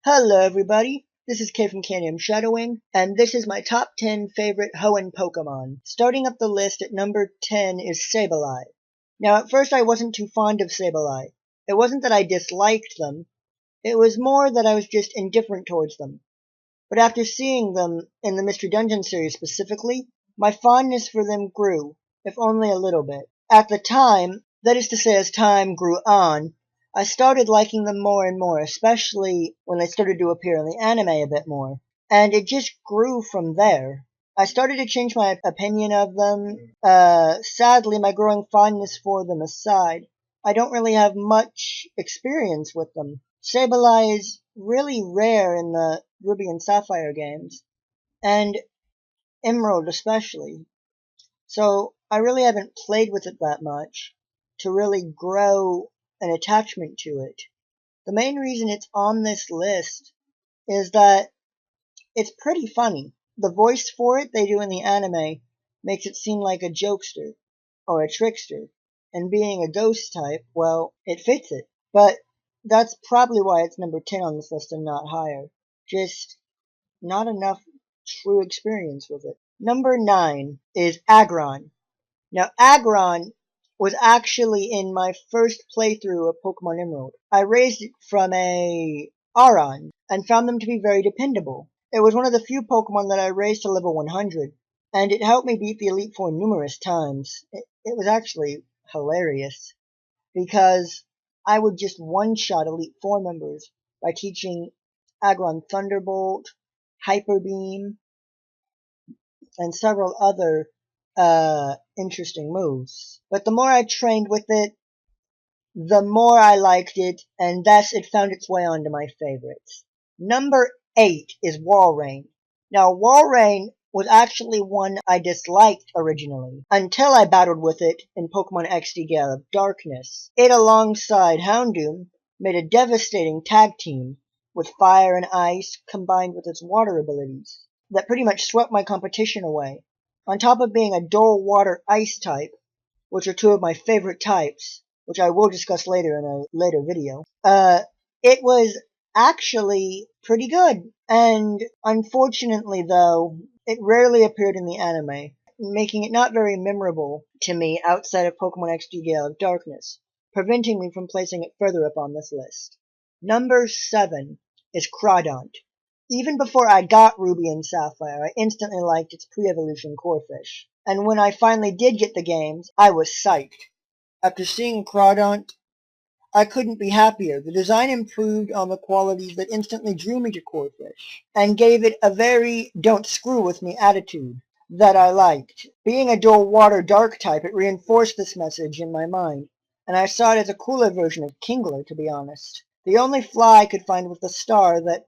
Hello everybody, this is Kay from Canyon Shadowing, and this is my top 10 favorite Hoenn Pokemon. Starting up the list at number 10 is Sableye. Now at first I wasn't too fond of Sableye. It wasn't that I disliked them, it was more that I was just indifferent towards them. But after seeing them in the Mystery Dungeon series specifically, my fondness for them grew, if only a little bit. At the time, that is to say as time grew on, I started liking them more and more, especially when they started to appear in the anime a bit more. And it just grew from there. I started to change my opinion of them. Sadly, my growing fondness for them aside, I don't really have much experience with them. Sableye is really rare in the Ruby and Sapphire games, and Emerald especially. So I really haven't played with it that much to really grow an attachment to it. The main reason it's on this list is that it's pretty funny. The voice for it they do in the anime makes it seem like a jokester or a trickster, and being a ghost type, well, it fits it. But that's probably why it's number 10 on this list and not higher. Just not enough true experience with it. Number 9 is Aggron. Now, Aggron was actually in my first playthrough of Pokemon Emerald. I raised it from a Aron and found them to be very dependable. It was one of the few Pokemon that I raised to level 100, and it helped me beat the Elite Four numerous times. It was actually hilarious, because I would just one-shot Elite Four members by teaching Aggron Thunderbolt, Hyper Beam, and several other interesting moves. But the more I trained with it, the more I liked it, and thus it found its way onto my favorites. Number 8 is Walrein. Now, Walrein was actually one I disliked originally, until I battled with it in Pokemon XD Gale of Darkness. It, alongside Houndoom, made a devastating tag team with fire and ice combined with its water abilities that pretty much swept my competition away. On top of being a dull water ice type, which are two of my favorite types, which I will discuss later in a later video, it was actually pretty good. And unfortunately though, it rarely appeared in the anime, making it not very memorable to me outside of Pokemon XD Gale of Darkness, preventing me from placing it further up on this list. Number 7 is Crawdaunt. Even before I got Ruby and Sapphire, I instantly liked its pre-evolution Corphish. And when I finally did get the games, I was psyched. After seeing Crawdaunt, I couldn't be happier. The design improved on the qualities that instantly drew me to Corphish, and gave it a very don't screw with me attitude that I liked. Being a dual water dark type, it reinforced this message in my mind, and I saw it as a cooler version of Kingler, to be honest. The only flaw I could find was the star that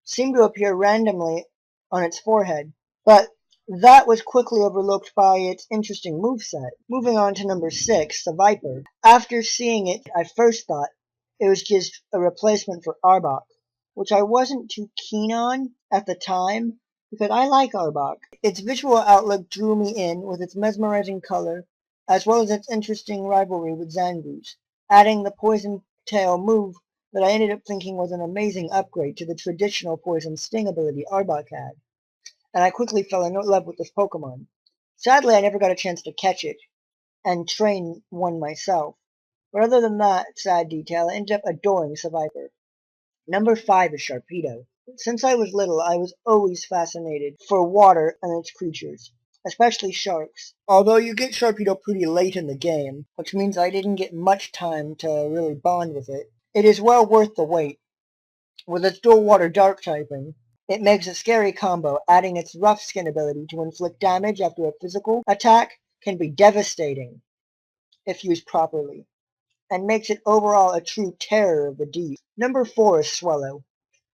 seemed to appear randomly on its forehead, but that was quickly overlooked by its interesting moveset. Moving on to number 6, the Viper. After seeing it, I first thought it was just a replacement for Arbok, which I wasn't too keen on at the time, because I like Arbok. Its visual outlook drew me in with its mesmerizing color, as well as its interesting rivalry with Zangoose, adding the Poison Tail move that I ended up thinking was an amazing upgrade to the traditional Poison Sting ability Arbok had, and I quickly fell in love with this Pokemon. Sadly, I never got a chance to catch it and train one myself, but other than that sad detail, I ended up adoring Seviper. Number 5 is Sharpedo. Since I was little, I was always fascinated for water and its creatures, especially sharks. Although you get Sharpedo pretty late in the game, which means I didn't get much time to really bond with it, it is well worth the wait. With its dual water dark typing, it makes a scary combo, adding its rough skin ability to inflict damage after a physical attack can be devastating if used properly, and makes it overall a true terror of the deep. Number 4 is Swallow.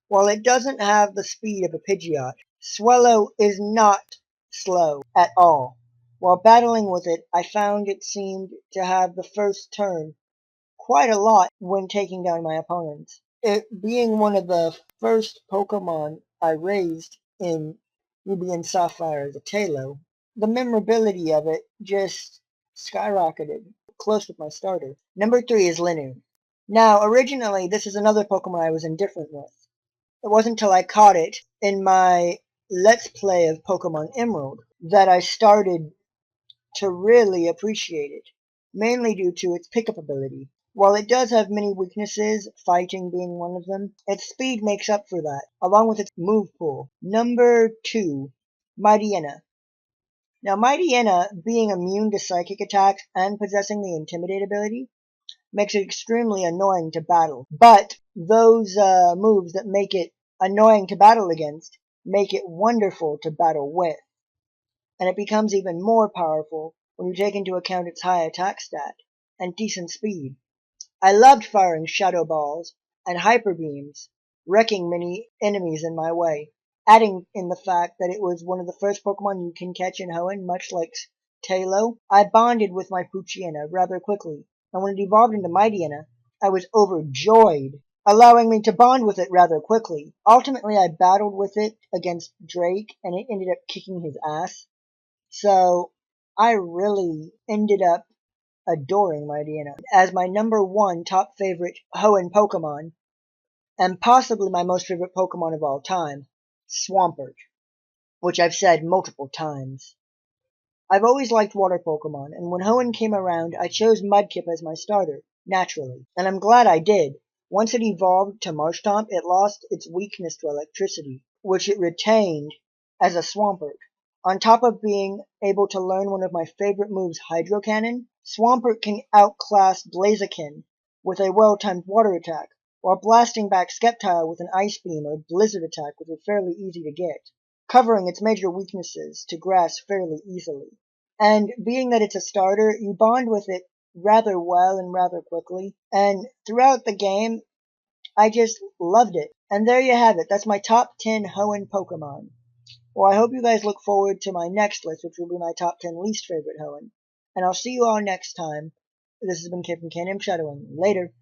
While it doesn't have the speed of a Pidgeot, Swallow is not slow at all. While battling with it, I found it seemed to have the first turn quite a lot when taking down my opponents. It being one of the first Pokemon I raised in Ruby and Sapphire as a Talo, the memorability of it just skyrocketed, close with my starter. Number 3 is Linu. Now, originally, this is another Pokemon I was indifferent with. It wasn't until I caught it in my Let's Play of Pokemon Emerald that I started to really appreciate it, mainly due to its pickup ability. While it does have many weaknesses, fighting being one of them, its speed makes up for that, along with its move pool. Number 2, Mightyena. Now Mightyena, being immune to psychic attacks and possessing the Intimidate ability, makes it extremely annoying to battle. But those moves that make it annoying to battle against make it wonderful to battle with, and it becomes even more powerful when you take into account its high attack stat and decent speed. I loved firing shadow balls and hyper beams, wrecking many enemies in my way, adding in the fact that it was one of the first Pokemon you can catch in Hoenn, much like Tailo. I bonded with my Poochyena rather quickly, and when it evolved into Mightyena, I was overjoyed, allowing me to bond with it rather quickly. Ultimately, I battled with it against Drake, and it ended up kicking his ass. So I really ended up adoring Mightyena as my number 1 top favorite Hoenn Pokemon, and possibly my most favorite Pokemon of all time, Swampert, which I've said multiple times. I've always liked water Pokemon, and when Hoenn came around, I chose Mudkip as my starter, naturally, and I'm glad I did. Once it evolved to Marshtomp, it lost its weakness to electricity, which it retained as a Swampert. On top of being able to learn one of my favorite moves, Hydro Cannon, Swampert can outclass Blaziken with a well-timed water attack, while blasting back Sceptile with an Ice Beam or Blizzard attack, which are fairly easy to get, covering its major weaknesses to grass fairly easily. And being that it's a starter, you bond with it rather well and rather quickly, and throughout the game, I just loved it. And there you have it. That's my top 10 Hoenn Pokemon. Well, I hope you guys look forward to my next list, which will be my top 10 least favorite Hoenn. And I'll see you all next time. This has been Kid from Canyon Shadowing. Later.